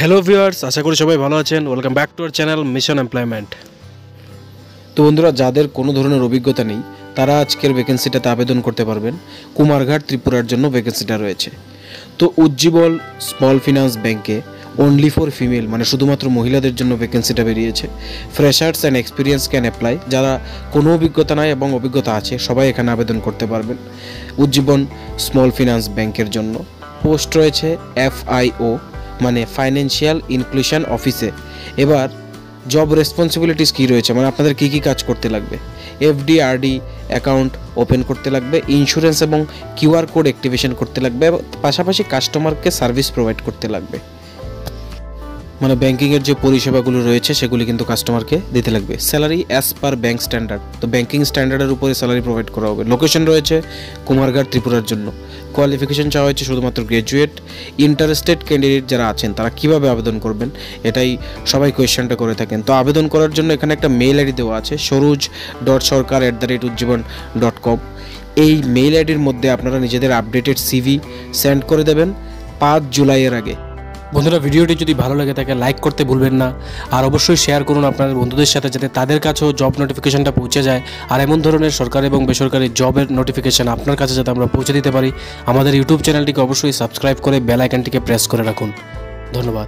Hello viewers, আশা করি সবাই ভালো আছেন। Welcome back to our channel mission employment. তো বন্ধুরা, যাদের কোনো ধরনের অভিজ্ঞতা নেই তারা আজকের ভ্যাকেন্সিটাতে আবেদন করতে পারবেন। কুমারঘাট ত্রিপুরার জন্য ভ্যাকেন্সিটা রয়েছে। তো উজ্জীবল স্মল ফিনান্স ব্যাংকে অনলি ফর ফিমেল, মানে শুধুমাত্র মহিলাদের জন্য ভ্যাকেন্সিটা বেরিয়েছে। Freshers and experience can apply. যারা কোনো অভিজ্ঞতা নাই এবং অভিজ্ঞতা আছে সবাই এখানে আবেদন করতে পারবেন উজ্জীবন স্মল ফিনান্স ব্যাংকের জন্য। পোস্ট রয়েছে FIO, মানে ফাইন্যান্সিয়াল ইনক্লুশন অফিসে। এবার জব রেসপন্সিবিলিটিস কী রয়েছে, মানে আপনাদের কী কী কাজ করতে লাগবে। FD/RD অ্যাকাউন্ট ওপেন করতে লাগবে, ইন্স্যুরেন্স এবং QR কোড অ্যাক্টিভেশন করতে লাগবে, পাশাপাশি কাস্টমারকে সার্ভিস প্রোভাইড করতে লাগবে। মানে ব্যাঙ্কিংয়ের যে পরিষেবাগুলো রয়েছে সেগুলি কিন্তু কাস্টমারকে দিতে লাগবে। Salary as per bank standard, তো ব্যাঙ্কিং স্ট্যান্ডার্ডের উপরে স্যালারি প্রোভাইড করা হবে। লোকেশন রয়েছে কুমারঘাট ত্রিপুরার জন্য। কোয়ালিফিকেশন চাওয়া হয়েছে শুধুমাত্র গ্র্যাজুয়েট। ইন্টারেস্টেড ক্যান্ডিডেট যারা আছেন তারা কীভাবে আবেদন করবেন, এটাই সবাই কোয়েশ্চেনটা করে থাকেন। তো আবেদন করার জন্য এখানে একটা মেইল আইডি দেওয়া আছে, soroj.sarkar@ujjiban.com। এই মেইল আইডির মধ্যে আপনারা নিজেদের আপডেটেড CV সেন্ড করে দেবেন 5 জুলাইয়ের আগে। বন্ধুরা, ভিডিওটি যদি ভালো লাগে থাকে লাইক করতে ভুলবেন না, আর অবশ্যই শেয়ার করুন আপনাদের বন্ধুদের সাথে, যাতে তাদের কাছেও জব নোটিফিকেশনটা পৌঁছে যায়। আর এমন ধরনের সরকারি এবং বেসরকারি জবের নোটিফিকেশন আপনার কাছে যাতে আমরা পৌঁছে দিতে পারি, আমাদের ইউটিউব চ্যানেলটিকে অবশ্যই সাবস্ক্রাইব করে বেল আইকনটিকে প্রেস করে রাখুন। ধন্যবাদ।